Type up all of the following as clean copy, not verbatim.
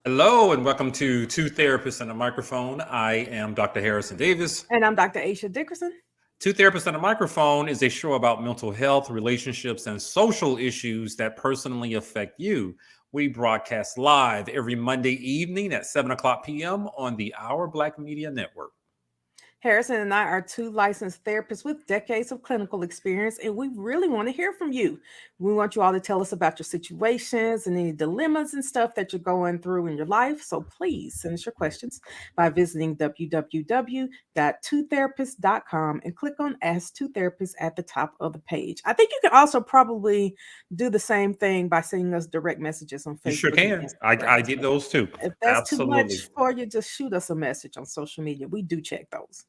Hello and welcome to Two Therapists and a Microphone. I am Dr. Harrison Davis. And I'm Dr. Aisha Dickerson. Two Therapists and a Microphone is a show about mental health, relationships, and social issues that personally affect you. We broadcast live every Monday evening at 7 o'clock p.m. on the Our Black Media Network. Harrison and I are two licensed therapists with decades of clinical experience, and we really want to hear from you. We want you all to tell us about your situations and any dilemmas and stuff that you're going through in your life. So please send us your questions by visiting www.twotherapist.com and click on Ask Two Therapists at the top of the page. I think you can also probably do the same thing by sending us direct messages on You sure Facebook and can. I Instagram. get So those too. if that's too Absolutely. much for you, just shoot us a message on social media. We do check those.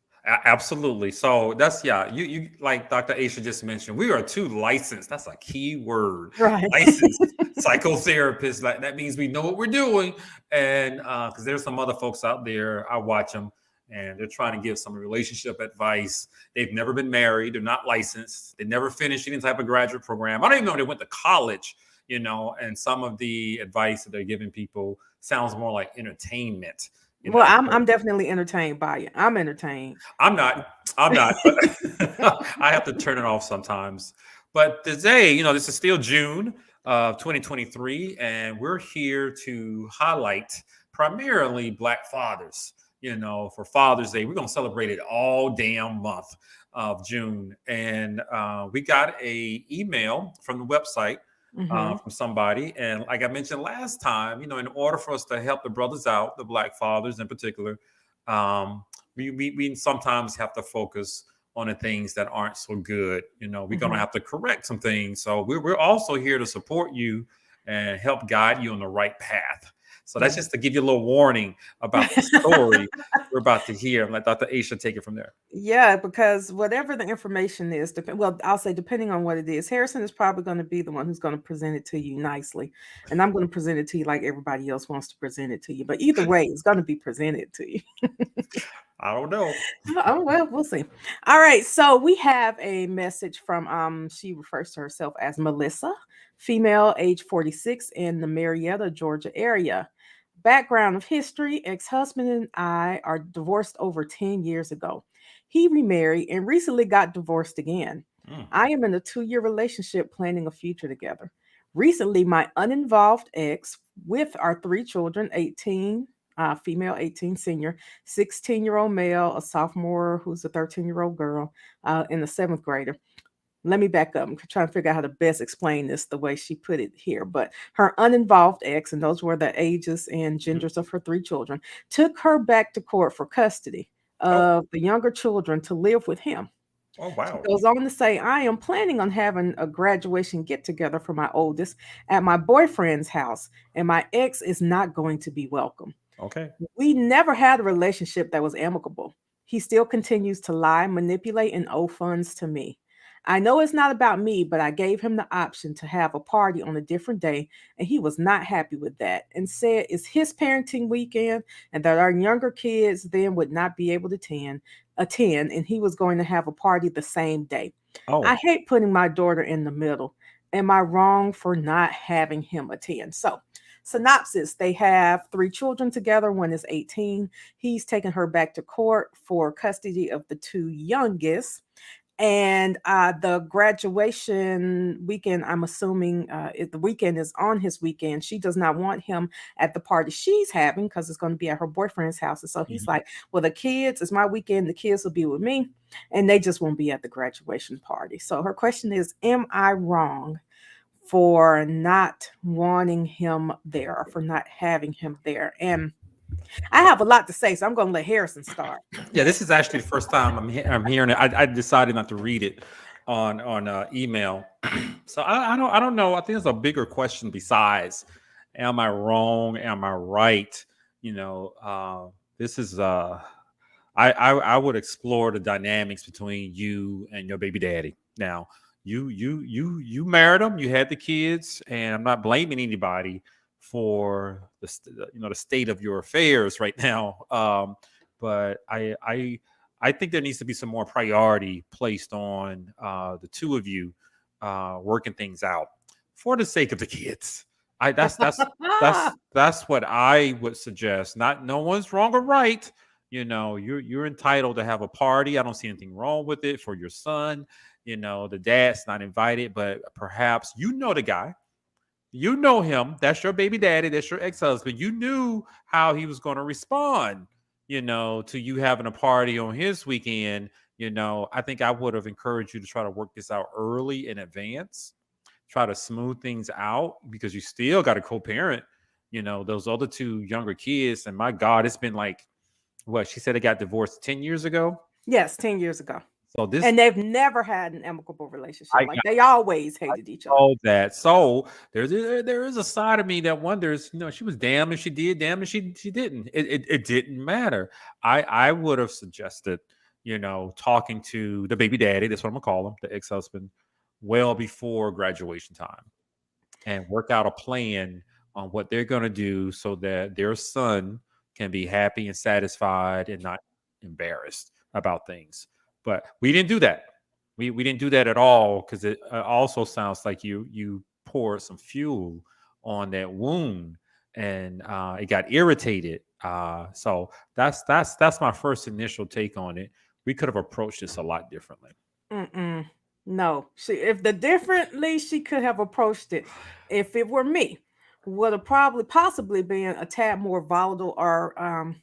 Absolutely. So that's you like Dr. Aisha just mentioned, we are two licensed, that's a key word. Right. Licensed psychotherapists. Like that means we know what we're doing. And because there's some other folks out there, I watch them and they're trying to give some relationship advice. They've never been married, they're not licensed, they never finished any type of graduate program. I don't even know if they went to college, and some of the advice that they're giving people sounds more like entertainment. You Well, know, I'm definitely entertained by it. I'm entertained. I'm not. I'm not. But I have to turn it off sometimes. But today, this is still June of 2023, and we're here to highlight primarily Black fathers. For Father's Day, we're gonna celebrate it all damn month of June, and we got a email from the website Hmm. from somebody, and like I mentioned last time, in order for us to help the brothers out, the Black fathers in particular. Um, we sometimes have to focus on the things that aren't so good. We're going to Hmm. have to correct some things. So we're also here to support you and help guide you on the right path. So that's Yeah. just to give you a little warning about the story we're about to hear. And let Dr. Aisha take it from there. Yeah, because whatever the information is, well, I'll say depending on what it is, Harrison is probably going to be the one who's going to present it to you nicely, and I'm going to present it to you like everybody else wants to present it to you. But either way, it's going to be presented to you. I don't know. Oh well, we'll see. All right, so we have a message from she refers to herself as Melissa, female, age 46, in the Marietta, Georgia area. Background of history: ex-husband and I are divorced over 10 years ago. He remarried and recently got divorced again. Mm. I am in a 2-year relationship planning a future together. Recently, my uninvolved ex, with our 3 children, 18, female, 18, senior, 16-year-old male, a sophomore who's a 13-year-old girl, and a seventh grader. Let me back up. I'm trying to figure out how to best explain this the way she put it here. But her uninvolved ex, and those were the ages and Mhm. genders of her 3 children, took her back to court for custody Oh, of the younger children to live with him. oh, She wow. goes on to say, I am planning on having a graduation get together for my oldest at my boyfriend's house, and my ex is not going to be welcome. Okay. We never had a relationship that was amicable. He still continues to lie, manipulate, and owe funds to me. I know it's not about me, but I gave him the option to have a party on a different day, and he was not happy with that and said it's his parenting weekend and that our younger kids then would not be able to attend, and he was going to have a party the same day. I Oh, hate putting my daughter in the middle. Am I wrong for not having him attend? So, synopsis: they have 3 children together. One is 18. He's taken her back to court for custody of the 2 youngest. And the graduation weekend, I'm assuming if the weekend is on his weekend, she does not want him at the party she's having because it's going to be at her boyfriend's house. And so he's mhm. like, well, the kids, it's my weekend. The kids will be with me and they just won't be at the graduation party. So her question is, am I wrong for not wanting him there or for not having him there? And I have a lot to say, so I'm going to let Harrison start. Yeah, this is actually the first time I'm hearing it. I decided not to read it on email, so I don't know. I think there's a bigger question besides, am I wrong? Am I right? This is I would explore the dynamics between you and your baby daddy. Now, you married him, you had the kids, and I'm not blaming anybody for the state of your affairs right now. But I think there needs to be some more priority placed on the two of you working things out for the sake of the kids. I that's what I would suggest. Not no one's wrong or right. You're entitled to have a party. I don't see anything wrong with it for your son. The dad's not invited, but perhaps the guy. You know him. That's your baby daddy. That's your ex-husband. You knew how he was going to respond, to you having a party on his weekend. I think I would have encouraged you to try to work this out early in advance, try to smooth things out because you still got to co-parent, those other two younger kids. And my God, it's been like what she said, they got divorced 10 years ago. Yes, 10 years ago. So this And they've never had an amicable relationship. I Like they always hated each other. all that. So there is a side of me that wonders, she was damn if she did, damn if she didn't. It didn't matter. I would have suggested, talking to the baby daddy, that's what I'm gonna call him, the ex-husband, well before graduation time and work out a plan on what they're gonna do so that their son can be happy and satisfied and not embarrassed about things. But we didn't do that. We didn't do that at all because it also sounds like you poured some fuel on that wound and it got irritated. So that's my first initial take on it. We could have approached this a lot differently. Mm-mm. No, if the differently she could have approached it, if it were me, would have probably possibly been a tad more volatile or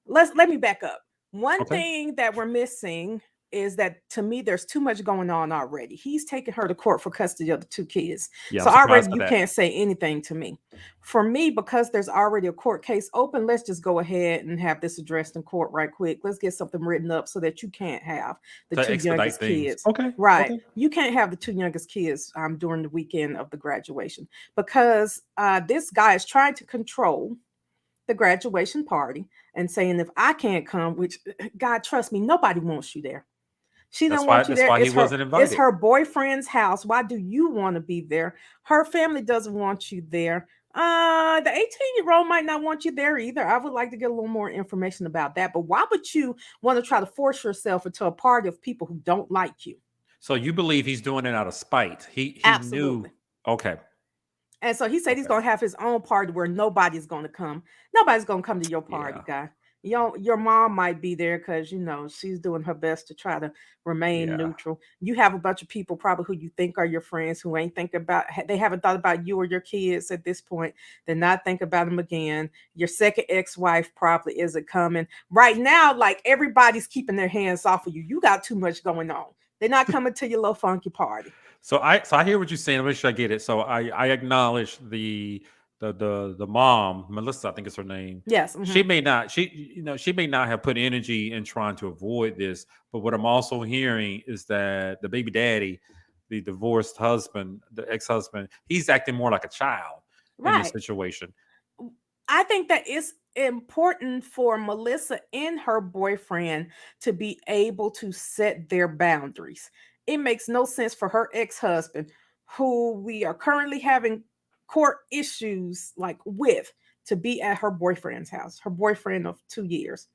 let me back up. One Okay. thing that we're missing is that to me there's too much going on already. He's taking her to court for custody of the two kids. Yeah, I'm So already surprised by you that. can't say anything to me. For me, because there's already a court case open, let's just go ahead and have this addressed in court right quick. Let's get something written up so that you can't have the To two expedite youngest things. kids. Okay. Right. Okay. You can't have the two youngest kids during the weekend of the graduation because this guy is trying to control the graduation party and saying if I can't come, which God trust me, nobody wants you there. She That's don't why want you that's there. why he wasn't It's invited. her boyfriend's house. Why do you want to be there? Her family doesn't want you there. The 18-year-old might not want you there either. I would like to get a little more information about that. But why would you want to try to force yourself into a party of people who don't like you? So you believe he's doing it out of spite. He knew. Absolutely. Okay. And so he said he's Okay. gonna have his own party where nobody's gonna come. Nobody's gonna come to your party, Yeah. guy. Your mom might be there because she's doing her best to try to remain Yeah. neutral. You have a bunch of people probably who you think are your friends who ain't think about they haven't thought about you or your kids at this point. They're not think about them again. Your second ex-wife probably isn't coming right now. Like everybody's keeping their hands off of you. You got too much going on. They're not coming to your little funky party. So I hear what you're saying. Let me make sure I get it. So I acknowledge the mom, Melissa, I think is her name. Yes. She Mhm. may not she may not have put energy in trying to avoid this, but what I'm also hearing is that the baby daddy, the divorced husband, the ex-husband, he's acting more like a child in this Right. situation. I think that it's important for Melissa and her boyfriend to be able to set their boundaries. It makes no sense for her ex-husband, who we are currently having court issues like with, to be at her boyfriend's house, her boyfriend of 2 years.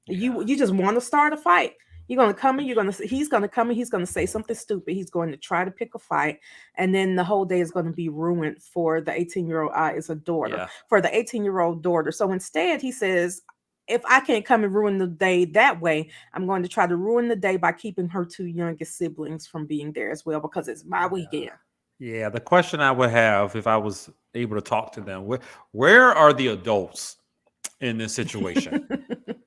Yeah. You just want to start a fight. You're gonna come and he's gonna come and he's gonna say something stupid. He's going to try to pick a fight, and then the whole day is going to be ruined for the 18-year-old. Is a daughter Yeah. for the 18-year-old daughter. So instead, he says, if I can't come and ruin the day that way, I'm going to try to ruin the day by keeping her two youngest siblings from being there as well because it's my Yeah. weekend. Yeah, the question I would have if I was able to talk to them, where are the adults in this situation?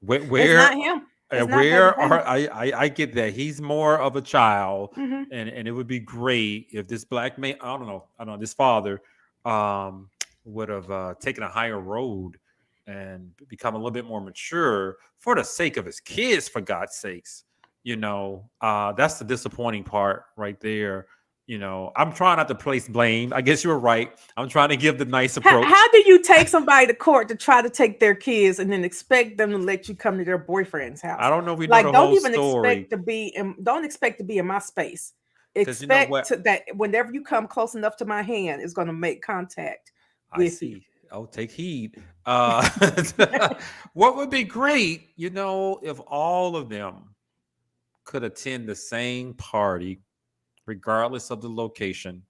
Where It's where not him. It's not baby where daddy. are I get that he's more of a child, Hmm. and it would be great if this black man, I don't know, this father would have taken a higher road and become a little bit more mature for the sake of his kids, for God's sakes. That's the disappointing part right there. I'm trying not to place blame. I guess you're right. I'm trying to give the nice approach. How do you take somebody to court to try to take their kids and then expect them to let you come to their boyfriend's I house? don't know if we know Like, the whole don't expect to be in my space. because you know Expect what? that whenever you come close enough to my hand, it's going to make contact I with you. see. Oh, take heed. What would be great, if all of them could attend the same party, regardless of the location,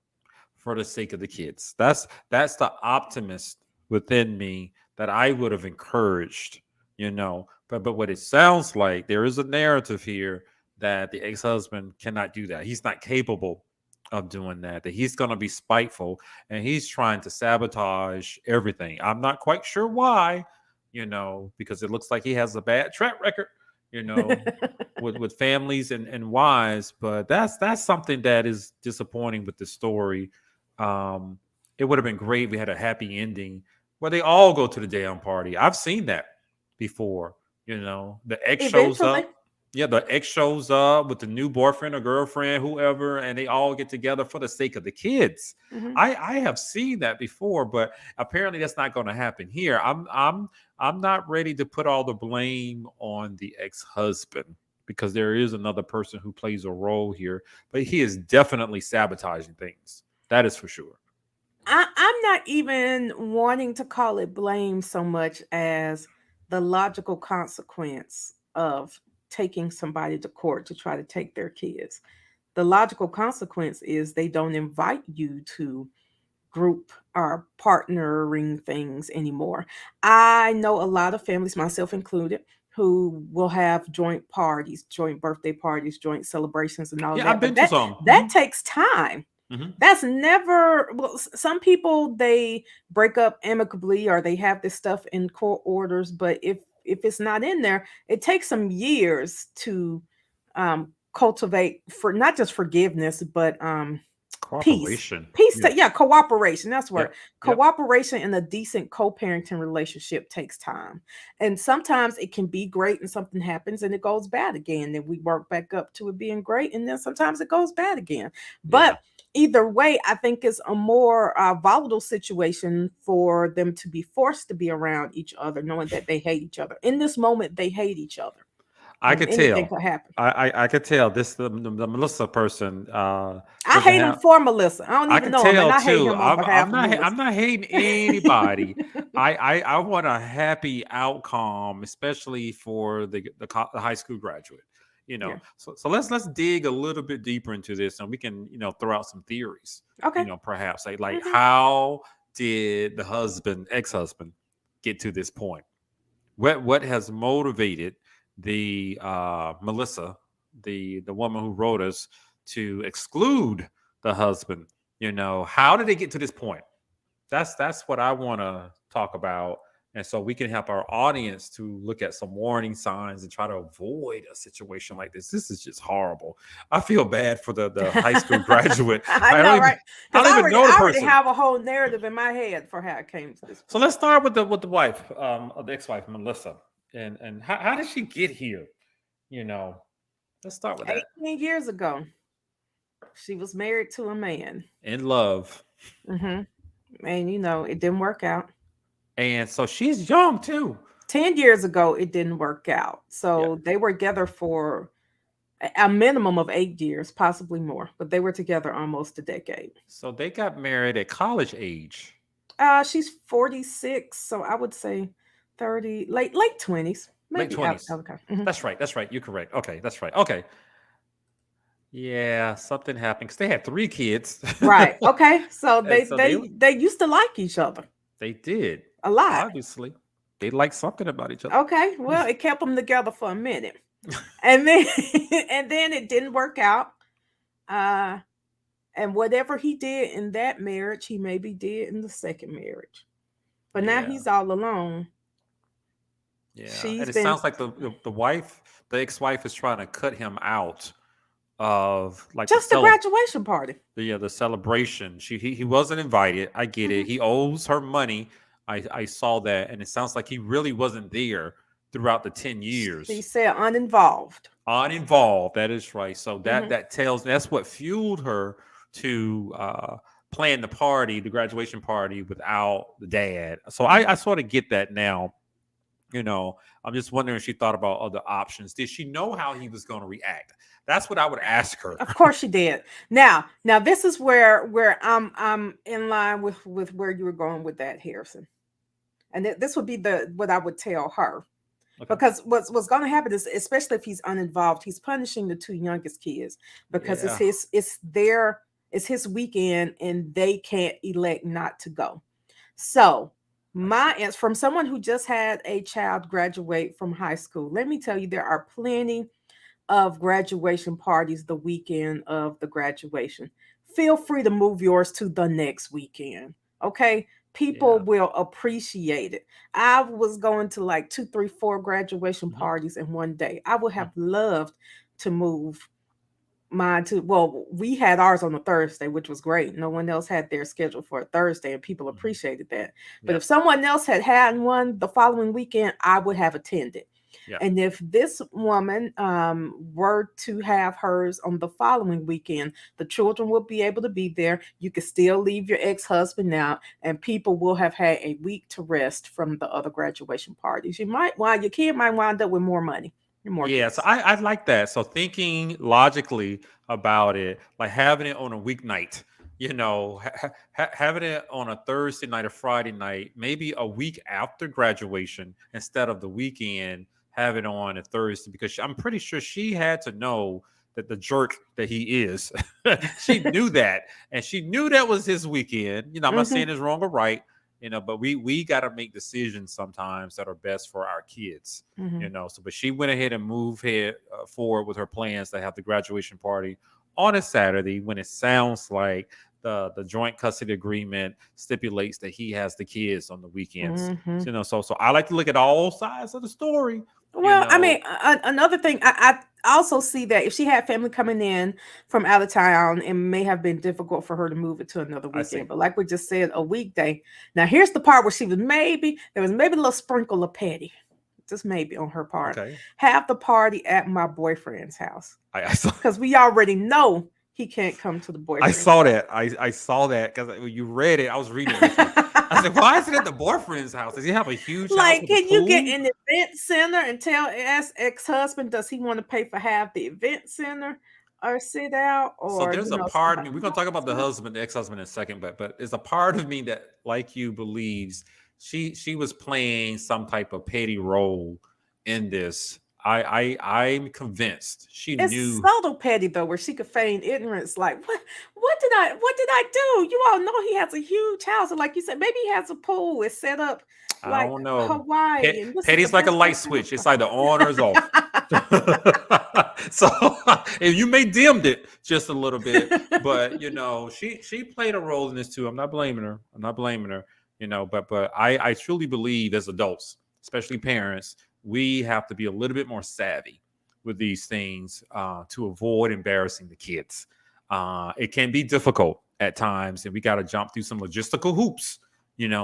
for the sake of the kids. That's the optimist within me that I would have encouraged, you know. But what it sounds like, there is a narrative here that the ex-husband cannot do that. He's not capable of doing that. That he's going to be spiteful and he's trying to sabotage everything. I'm not quite sure why, you know, because it looks like he has a bad track record, you know, with families and wives. But that's something that is disappointing with the story. um it would have been great if we had a happy ending where they all go to the damn party. I've seen that before. You know, the ex shows Eventually. up. Yeah, the ex shows up with the new boyfriend or girlfriend, whoever, and they all get together for the sake of the kids. Hmm. I have seen that before, but apparently that's not going to happen here. I'm not ready to put all the blame on the ex-husband because there is another person who plays a role here, but he is definitely sabotaging things. That is for sure. I'm not even wanting to call it blame so much as the logical consequence of taking somebody to court to try to take their kids. The logical consequence is they don't invite you to group or partnering things anymore. I know a lot of families, myself included, who will have joint parties, joint birthday parties, joint celebrations, and all of Yeah, I've that. been But to that some. that takes time. Hmm. That's never well. Some people they break up amicably or they have this stuff in court orders, but if it's not in there, it takes some years to cultivate for not just forgiveness, but peace. Cooperation. Yeah, Yes. cooperation. That's where Yep. Yep. cooperation in a decent co-parenting relationship takes time. And sometimes it can be great and something happens and it goes bad again. Then we work back up to it being great. And then sometimes it goes bad again. Yeah. But either way, I think it's a more volatile situation for them to be forced to be around each other, knowing that they hate each other. In this moment, they hate each other. I could Anything tell. could happen. I could tell this the Melissa person I doesn't hate him have. for Melissa. I don't I even could know him, and tell I hate too. him on behalf of I'm Melissa. not hating anybody. I want a happy outcome, especially for the high school graduate. You Yeah. know, so let's dig a little bit deeper into this, and we can throw out some theories. Okay. Perhaps like Hmm. how did the ex-husband, get to this point? What has motivated the Melissa, the woman who wrote us, to exclude the husband? How did they get to this point? That's what I want to talk about, and so we can help our audience to look at some warning signs and try to avoid a situation like this. This is just horrible. I feel bad for the high school graduate. I I don't know, even right? I Because don't even know the I already person. have a whole narrative in my head for how it came to this So point. let's start with the wife, the ex-wife Melissa, and how did she get here? You know, let's start with that. 18 years ago, she was married to a man. In love, Hmm. And it didn't work out. and so she's young too. 10 years ago, it didn't work out. Yeah. So they were together for a minimum of 8 years, possibly more, but they were together almost a decade. So they got married at college age, She's 46, so I would say 30, late 20s, late maybe. 20s. Okay. Hmm. That's right. That's right. You're correct. Okay, that's right. Okay. Yeah, something happened because they had 3 kids, Right. Okay. So and they so they they used to like each other they did. a lot. Obviously, they like something about each other. Okay. Well, it kept them together for a minute, and then and then it didn't work out. Uh, and whatever he did in that marriage, he maybe did in the second marriage. But now Yeah. he's all alone. Yeah, and She's it been sounds like the wife, the ex-wife, is trying to cut him out of like just a graduation party. the celebration. He wasn't invited. I get Hmm. it. He owes her money. I saw that, and it sounds like he really wasn't there throughout the 10 years. She said uninvolved. Uninvolved. That is right. So Hmm. that's what fueled her to plan the party, the graduation party, without the dad. So I Hmm. sort of get that now. you know I'm just wondering if she thought about other options. Did she know how he was going to react? That's what I would ask her. Of course she did. Now this is where I'm in line with where you were going with that, Harrison. And this would be the what I would tell her. Okay. Because what's going to happen is, especially if he's uninvolved, he's punishing the two youngest kids because Yeah. it's their It's his weekend and they can't elect not to go. So, I see. my answer from someone who just had a child graduate from high school, let me tell you, there are plenty of graduation parties the weekend of the graduation. Feel free to move yours to the next weekend. Okay. People Yeah. will appreciate it. I was going to like two, three, four graduation Hmm. parties in one day. I would have loved to move mine to, well, we had ours on a Thursday, which was great. No one else had their schedule for a Thursday, and people Hmm. appreciated that. But Yep. if someone else had one the following weekend, I would have attended. Yep. And if this woman were to have hers on the following weekend, the children will be able to be there. You can still leave your ex-husband out, and people will have had a week to rest from the other graduation parties. Your kid might wind up with more money and more Yeah, so gifts. I like that. So thinking logically about it, like having it on a weeknight, having it on a Thursday night or Friday night, maybe a week after graduation instead of the weekend, have it on a Thursday because I'm pretty sure she had to know that the jerk that he is, she knew that, and she knew that was his weekend. I'm not saying Hmm. it's wrong or right, but we got to make decisions sometimes that are best for our kids, Hmm. so but she went ahead and moved head forward with her plans to have the graduation party on a Saturday when it sounds like the joint custody agreement stipulates that he has the kids on the weekends. Hmm. So I like to look at all sides of the story. you Well, I know mean, another thing, I also see that if she had family coming in from out of town, it may have been difficult for her to move it to another I weekend. see. But like we just said, a weekday. Now, here's the part where there was maybe a little sprinkle of petty, just maybe on her part. Okay. Have the party at my boyfriend's house I saw. because we already know he can't come to the I boyfriend's saw house. that. I saw that because when you read it, I was reading it with you. I said, "Why is it at the boyfriend's house? Does he have a huge house Like, with a can you get pool?" in the event center and ask ex-husband, does he want to pay for half the event center or sit out So or there's a part of somebody me. We're gonna talk about the else? husband, the ex-husband in a second, but there's a part of me that, like you, believes she was playing some type of petty role in this. I'm convinced she It's knew. subtle petty though, where she could feign ignorance. Like, what did I do? You all know he has a huge house, and like you said, maybe he has a pool. It's set up I like don't know. Hawaii, and this is the Petty's like a best light place to switch. It's either on or it's off. have So and you may dimmed it just a little bit, fun. but she played a role in this too. I'm not blaming her. I'm not blaming her. But I truly believe as adults, especially parents, we have to be a little bit more savvy with these things to avoid embarrassing the kids. It can be difficult at times, and we got to jump through some logistical hoops,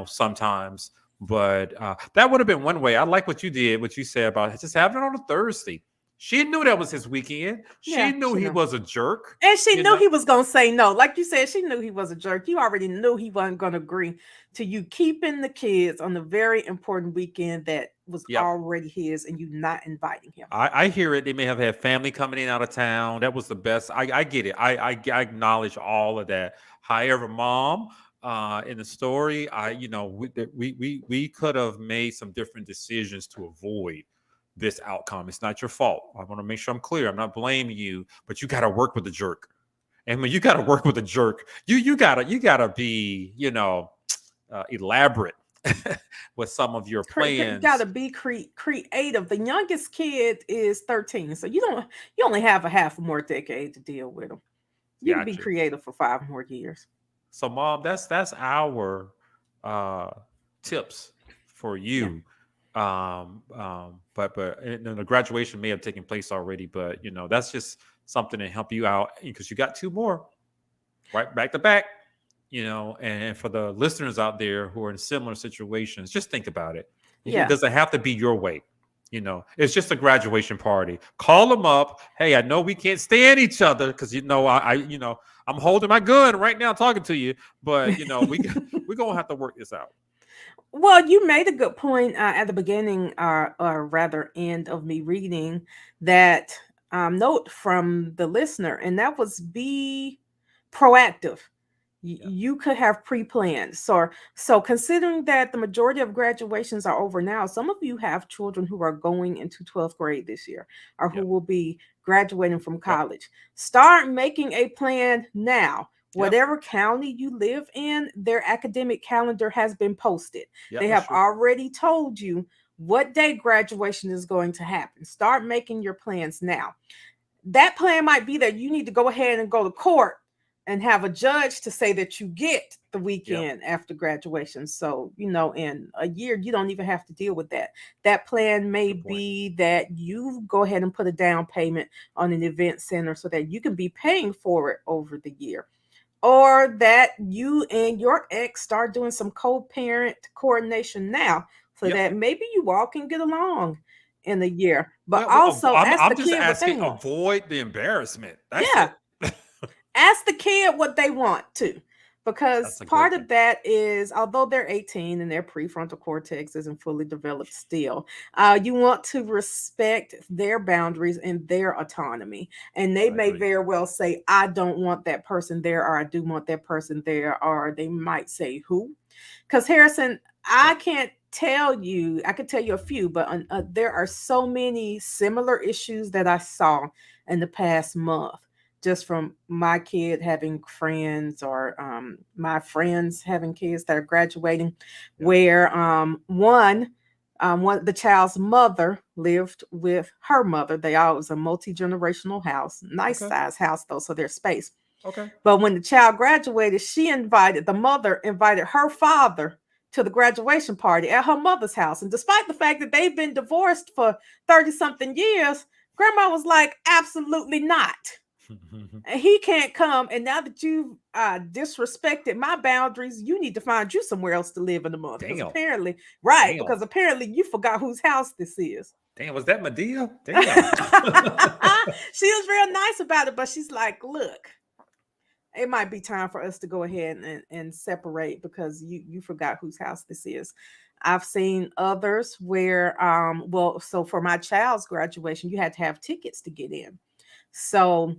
sometimes. But that would have been one way. I like what you did, what you said about just having it on a Thursday. She knew that was his weekend. She Yeah, knew she he know. was a jerk. And she You knew know. he was gonna say no. Like you said, she knew he was a jerk. You already knew he wasn't gonna agree to you keeping the kids on the very important weekend that was Yep. already his and you not inviting him. I hear it. They may have had family coming in out of town. That was the best. I get it. I acknowledge all of that. However, mom, in the story, we could have made some different decisions to avoid this outcome. It's not your fault. I want to make sure I'm clear. I'm not blaming you, but you got to work with the jerk. And when you got to work with a jerk, you gotta be elaborate with some of your You gotta plans. be creative. The youngest kid is 13, so you only have a half more decade to deal with him. You can be Gotcha. creative for 5 more years. So, mom, that's our uh, tips for Yeah. you. But and the graduation may have taken place already, but that's just something to help you out because you got two more right back to back. And for the listeners out there who are in similar situations, just think about it. It Yeah. doesn't have to be your way. It's just a graduation party. Call them up. Hey, I know we can't stand each other because I'm holding my gun right now talking to you, but we're gonna have to work this out. Well, you made a good point at the beginning, or rather, end of me reading that note from the listener, and that was be proactive. Yeah. You could have pre-planned. So considering that the majority of graduations are over now, some of you have children who are going into 12th grade this year or who Yep. will be graduating from Yep. college. Start making a plan now. Yep. whatever county you live in, their academic calendar has been posted. Yep. They That's have true. already told you what day graduation is going to happen. Start making your plans now. That plan might be that you need to go ahead and go to court and have a judge to say that you get the Yep. weekend after graduation. So, in a year, you don't even have to deal with that. That plan may Good point. be that you go ahead and put a down payment on an event center so that you can be paying for it over the year, or that you and your ex start doing some co-parent coordination now so Yep. that maybe you all can get along in a year, but Well, also I'm ask the I'm just kid what they asking. want. Avoid the embarrassment. That's Yeah, it. ask the kid what they want to, That's because a part great thing. of that is, although they're 18 and their prefrontal cortex isn't fully developed still, you want to respect their boundaries and their autonomy. And they I may agree. very well say, I don't want that person there, or I do want that person there, or they might say who. Because Harrison, I Yep. can't tell you, I could tell you a few, but there are so many similar issues that I saw in the past month, just from my kid having friends, or my friends having kids that are graduating, Yep. where one the child's mother lived with her mother. They all, it was a multi-generational house, nice Okay. size house though, so there's space. Okay. But when the child graduated, the mother invited her father to the graduation party at her mother's house. And despite the fact that they've been divorced for 30 something years, grandma was like, absolutely not. And he can't come. And now that you've disrespected my boundaries, you need to find you somewhere else to live in the month. Because Damn. apparently, right, Damn. because apparently you forgot whose house this is. Damn. Was that Medea? She Damn. was real nice about it, but she's like, look, it might be time for us to go ahead and separate, because you forgot whose house this is. I've seen others where well, so for my child's graduation, you had to have tickets to get in. So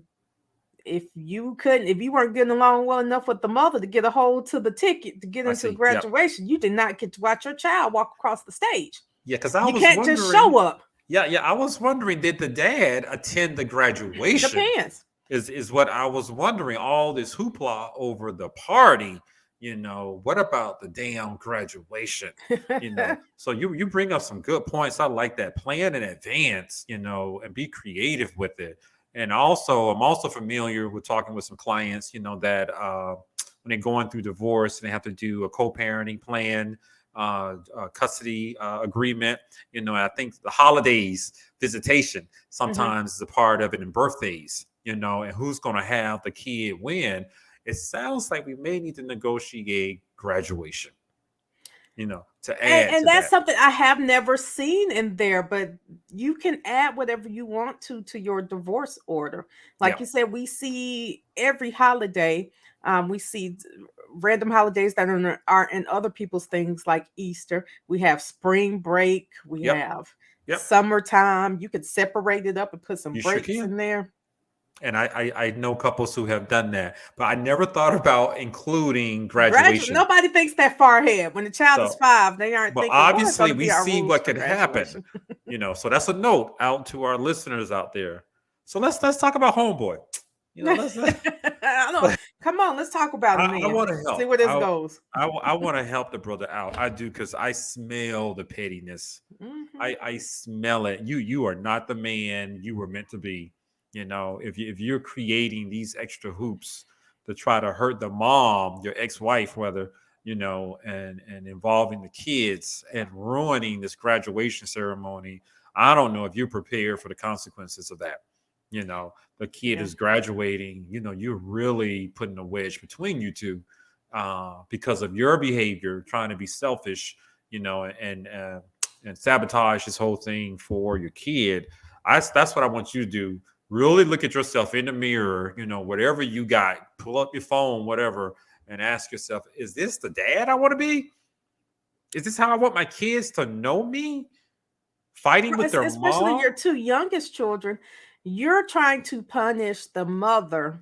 if you weren't getting along well enough with the mother to get a hold to the ticket to get I into the see. Yep. graduation, you did not get to watch your child walk across the stage. Yeah. Because I You was can't just wondering. show up. Yeah. Yeah. I was wondering. Did the dad attend the graduation? Depends. Is what I was wondering. All this hoopla over the party. What about the damn graduation? So you bring up some good points. I like that. Plan in advance. And be creative with it. And also, I'm also familiar with talking with some clients. That when they're going through divorce and they have to do a co-parenting plan, custody agreement. I think the holidays visitation Hmm. sometimes is a part of it, and birthdays. And who's going to have the kid when. It sounds like we may need to negotiate graduation, to add And to that's that. something I have never seen in there, but you can add whatever you want to your divorce order. Like Yeah. you said, we see every holiday. We see random holidays that are in other people's things, like Easter. We have spring break. We Yep. have Yep. summertime. You could separate it up and put some You sure breaks can. in there. And I know couples who have done that, but I never thought about including Graduate. graduation. Nobody thinks that far ahead. When the child is So, 5, they aren't but thinking what are going obviously to we be our see rules what for could happen. graduation. So that's a note out to our listeners out there. So let's talk about homeboy. Let's I don't. Come on, let's talk about him I then. want to See help. where this goes. I want to help the brother out. I do, because I smell the pettiness. Hmm. I smell it. You are not the man you were meant to be. If you're creating these extra hoops to try to hurt the mom, your ex-wife, whether and involving the kids and ruining this graduation ceremony. I don't know if you're prepared for the consequences of that. The kid Yeah. is graduating. You're really putting a wedge between you two, because of your behavior, trying to be selfish, and sabotage this whole thing for your kid. That's what I want you to do. Really look at yourself in the mirror, whatever you got, pull up your phone, whatever, and ask yourself, is this the dad I want to be? Is this how I want my kids to know me? Fighting with their Especially your mom? two youngest children, you're trying to punish the mother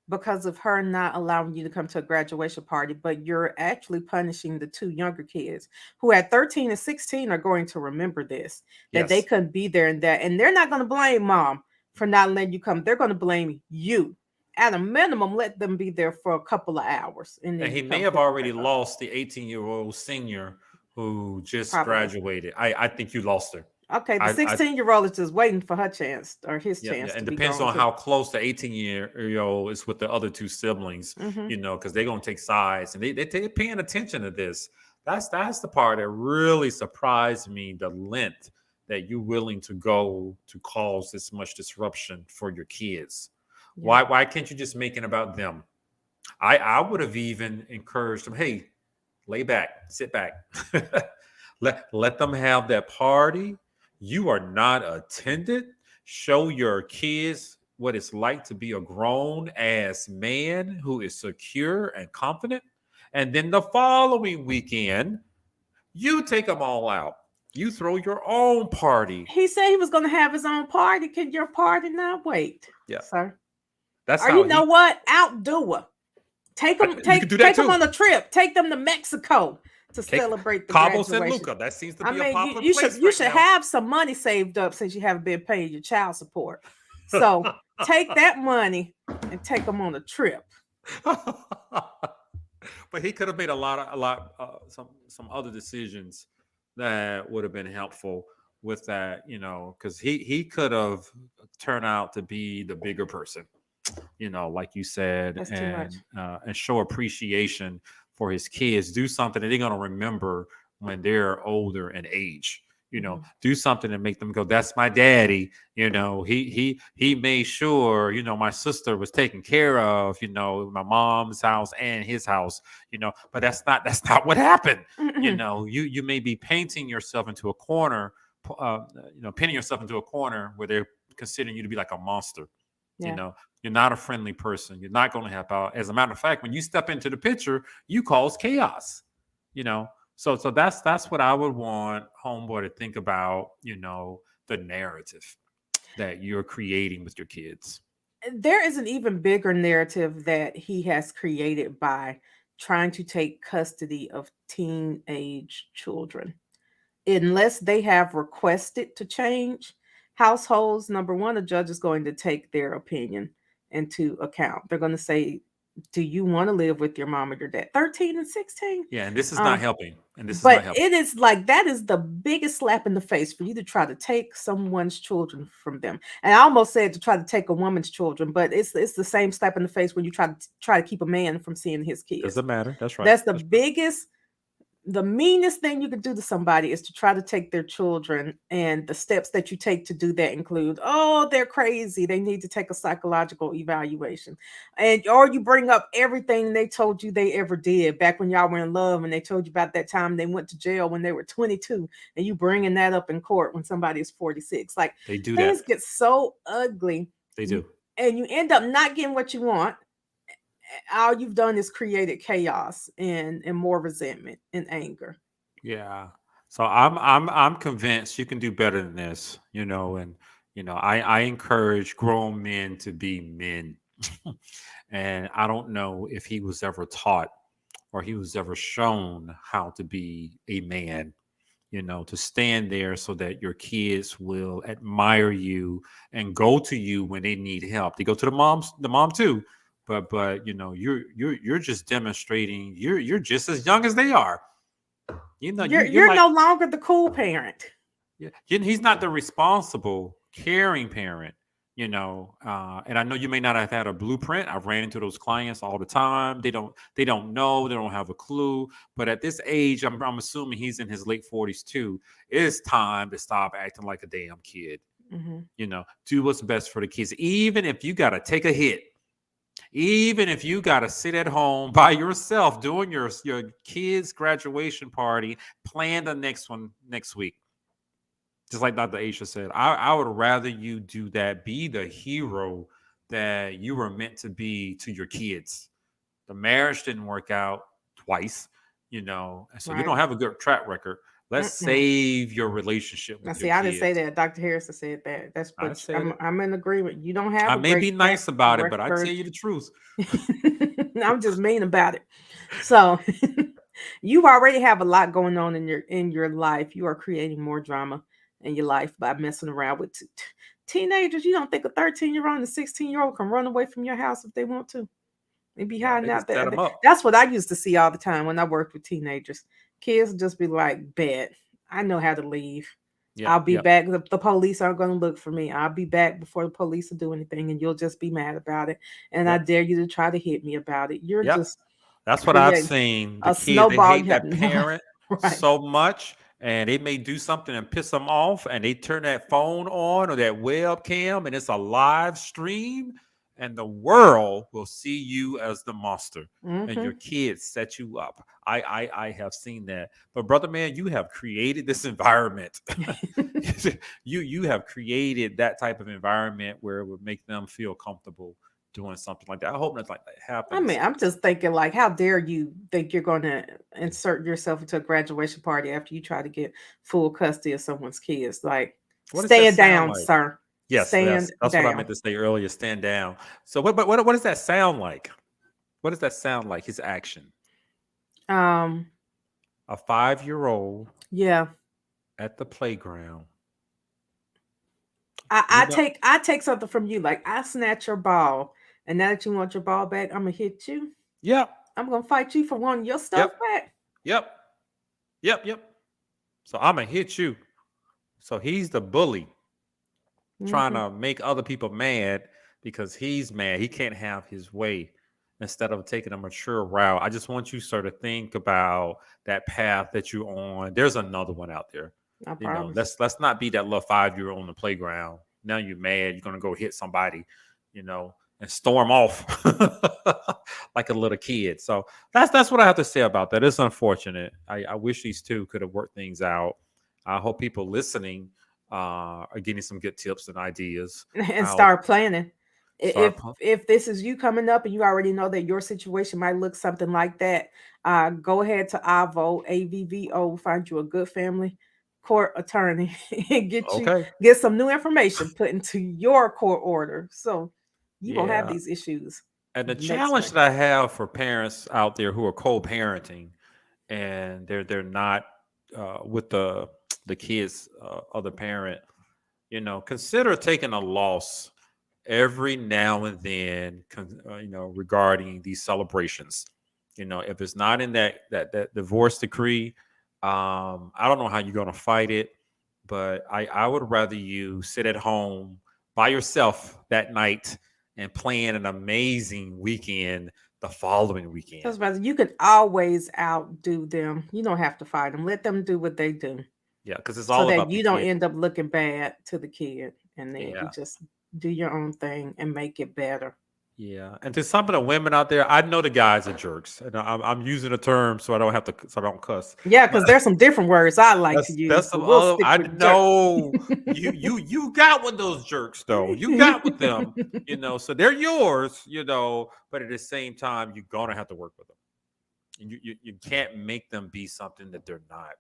because of her not allowing you to come to a graduation party, but you're actually punishing the two younger kids who at 13 and 16 are going to remember this, that they Yes. couldn't be there, and they're not going to blame mom for not letting you come. They're going to blame you. at a minimum, let them be there for a couple of hours and And then he you may come have pick them already back up. lost the 18-year-old senior who just Probably. graduated. I think you lost her. Okay, the I 16-year-old is just waiting for her chance or his Yeah, yeah, chance and to be depends gone on too. how close the 18-year-old is with the other two siblings, Hmm. because they're gonna take sides and they're paying attention to this. That's the part that really surprised me, the length that you're willing to go to cause this much disruption for your kids. Yeah. Why can't you just make it about them? I would have even encouraged them, hey, lay back, sit back. Let them have that party. You are not attended. Show your kids what it's like to be a grown ass man who is secure and confident. And then the following weekend, you take them all out. You throw your own party. He said he was going to have his own party. Can your party not wait, Yeah, sir? that's Or how you know he. what? Outdo her. Take them, You can take do that take them too. on a trip. Take them to Mexico to Take celebrate the Cabo San graduation. Luca. That seems to I be a mean, popular you should place you right should now. have some money saved up since you haven't been paying your child support. So take that money and take them on a trip. But he could have made some other decisions that would have been helpful with that, because he could have turned out to be the bigger person, like you said, That's too much. and show appreciation for his kids. Do something that they're gonna remember when they're older in age. Mhm. Do something and make them go, "That's my daddy." He made sure my sister was taken care of. My mom's house and his house. But that's not what happened. You may be painting yourself into a corner, pinning yourself into a corner where they're considering you to be like a monster. You Yeah. know, you're not a friendly person. You're not going to help out. As a matter of fact, when you step into the picture, you cause chaos. You know, so that's what I would want homeboy to think about. The narrative that you're creating with your kids. There is an even bigger narrative that he has created by trying to take custody of teenage children. Unless they have requested to change households, number one, the judge is going to take their opinion into account. They're going to say, do you want to live with your mom or your dad? 13 and 16. Yeah, and this is not Um, helping. And this is not but helping. it is like that is the biggest slap in the face for you to try to take someone's children from them. And I almost said to try to take a woman's children, but it's the same slap in the face when you try to keep a man from seeing his kids. Doesn't matter. That's right. That's the meanest thing you could do to somebody is to try to take their children, and the steps that you take to do that include, oh, they're crazy, they need to take a psychological evaluation, and or you bring up everything they told you they ever did back when y'all were in love, and they told you about that time they went to jail when they were 22, and you bringing that up in court when somebody is 46. Like, They do that. things get so ugly, They do. and you end up not getting what you want. All you've done is created chaos and more resentment and anger. Yeah. So I'm convinced you can do better than this, and I encourage grown men to be men. And I don't know if he was ever taught or he was ever shown how to be a man, to stand there so that your kids will admire you and go to you when they need help. They go to the mom too, but you're just demonstrating you're just as young as they are. You're You're like, no longer the cool parent. yeah, he's not the responsible, caring parent. And I know you may not have had a blueprint. I've ran into those clients all the time. They don't know, they don't have a clue. But at this age, I'm assuming he's in his late 40s too. It's time to stop acting like a damn kid. Mhm. Do what's best for the kids, even if you got to take a hit, even if you got to sit at home by yourself doing your kids graduation party. Plan the next one next week, just like Dr. Aisha said. I would rather you do that, be the hero that you were meant to be to your kids. The marriage didn't work out twice, and so you Right. don't have a good track record. Let's Mm-mm. save your relationship Now, with your see, I didn't say kids. that. Dr. Harrison said that. That's I but said I'm it. I'm in agreement. You don't have I a may great be track nice about it, but I tell record. you the truth. I'm just mean about it. So you already have a lot going on in your life. You are creating more drama in your life by messing around with Teenagers, you don't think a 13-year-old and a 16-year-old can run away from your house if they want to? They be No, hiding they can out set there. them up. That's what I used to see all the time when I worked with teenagers. Kids just be like, bet, I know how to leave. Yep, I'll be yep, back. The police aren't going to look for me. I'll be back before the police will do anything, and you'll just be mad about it. And I yep, dare you to try to hit me about it. You're yep. just That's what I've creating seen. The a kids, they snowball. hate You have that no parent right. so much, and they may do something and piss them off, and they turn that phone on or that webcam, and it's a live stream, and the world will see you as the monster, and your Hmm. kids set you up. I have seen that, but brother man, you have created this environment. You have created that type of environment where it would make them feel comfortable doing something like that. I hope nothing like that I mean, happens. I'm just thinking, like, how dare you think you're going to insert yourself into a graduation party after you try to get full custody of someone's kids? Like, What does that stand sound down, like? sir. Yes, Stand that's what I down. meant to say earlier. Stand down. So what does that sound like? What does that sound like? His action. Um, A 5-year-old yeah. at the playground. I, You I know. take I take something from you. Like, I snatch your ball, and now that you want your ball back, I'm gonna hit you. Yep. I'm gonna fight you for wanting your stuff Yep. back. Yep. Yep. Yep. So I'm gonna hit you. So he's the bully trying Hmm. to make other people mad because he's mad. He can't have his way instead of taking a mature route. I just want you, sir, to think about that path that you're on. There's another one out there. I You know, promise. let's not be that little 5-year-old on the playground. Now you're mad. You're gonna go hit somebody, you know, and storm off like a little kid. So that's what I have to say about that. It's unfortunate. I wish these two could have worked things out. I hope people listening are getting some good tips and ideas And how start planning. start. If this is you coming up and you already know that your situation might look something like that, go ahead to AVVO, find you a good family court attorney and Okay. get some new information put into your court order, so you won't have Yeah. these issues And the next challenge time. that I have for parents out there who are co-parenting and they're not with the kids other parent, you know, consider taking a loss every now and then, you know, regarding these celebrations. You know, if it's not in that divorce decree, I don't know how you're going to fight it, but I would rather you sit at home by yourself that night and plan an amazing weekend the following weekend. That's about you can always outdo them. You don't have to fight them. Let them do what they do, Yeah, because it's so all that about the you don't kid. end up looking bad to the kid, and then you Yeah. just do your own thing and make it better. Yeah, and to some of the women out there, I know the guys are jerks, and I'm using a term so I don't have to, so I don't cuss. Yeah, But because there's some different words I like to use, that's but some we'll other. stick I with jerk. know you got with those jerks though. You got with them, you know. So they're yours, you know. But at the same time, you're gonna have to work with them, and you can't make them be something that they're not.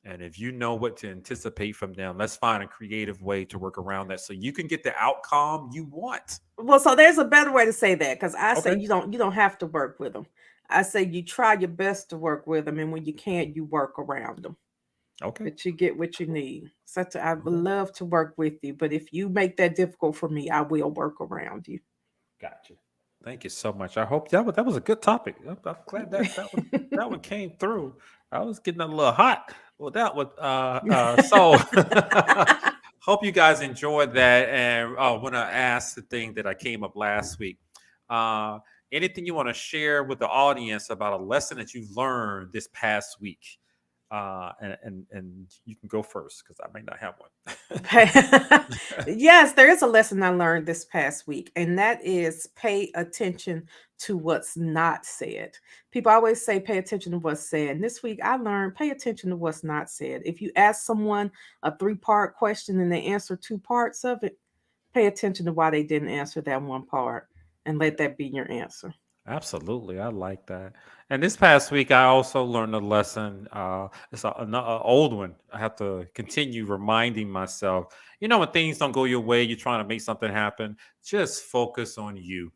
And if you know what to anticipate from them, let's find a creative way to work around that so you can get the outcome you want. Well, so there's a better way to say that, because I say Okay. you don't have to work with them. I say you try your best to work with them, and when you can't, you work around them. Okay. But you get what you need. I would Okay. love to work with you, but if you make that difficult for me, I will work around you. Gotcha. Thank you so much. I hope that was a good topic. I'm glad that one came through. I was getting a little hot. Well, that was so. Hope you guys enjoyed that. And when I asked the thing that I came up last week, uh, anything you want to share with the audience about a lesson that you've learned this past week? And you can go first because I may not have one. Yes, there is a lesson I learned this past week, and that is pay attention to what's not said. People always say pay attention to what's said. And this week I learned pay attention to what's not said. If you ask someone a three-part question and they answer two parts of it, pay attention to why they didn't answer that one part and let that be your answer. Absolutely, I like that. And this past week, I also learned a lesson. It's an old one. I have to continue reminding myself. You know, when things don't go your way, you're trying to make something happen. Just focus on you.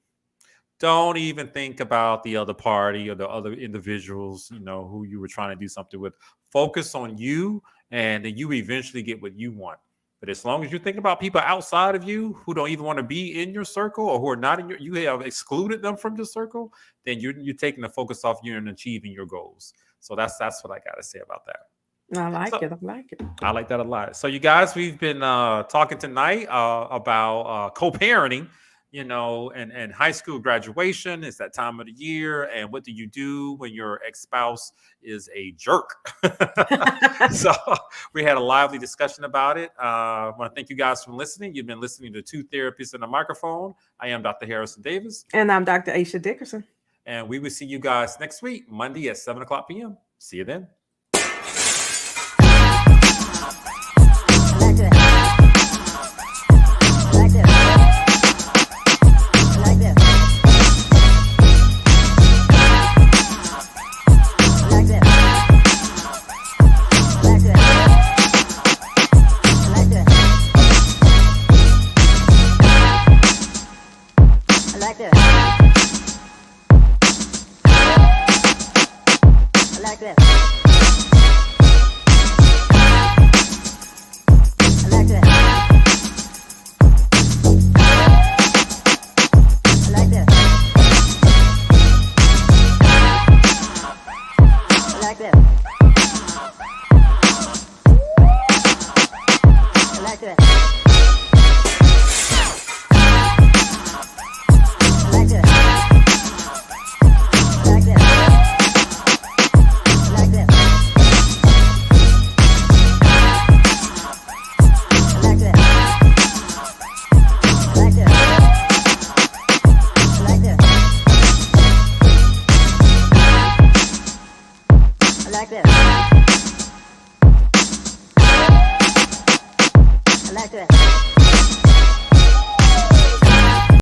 Don't even think about the other party or the other individuals. You know who you were trying to do something with. Focus on you, and then you eventually get what you want. But as long as you think about people outside of you who don't even want to be in your circle or who are not in you have excluded them from your circle, then you're taking the focus off you and achieving your goals. So that's what I got to say about that. I like So it. I like it. I like that a lot. So you guys, we've been talking tonight about co-parenting, and high school graduation. It's that time of the year. And what do you do when your ex-spouse is a jerk? So we had a lively discussion about it. I want to thank you guys for listening. You've been listening to Two Therapists and a Microphone. I am Dr. Harrison Davis. And I'm Dr. Aisha Dickerson. And we will see you guys next week, Monday at 7 o'clock p.m. See you then. Like this.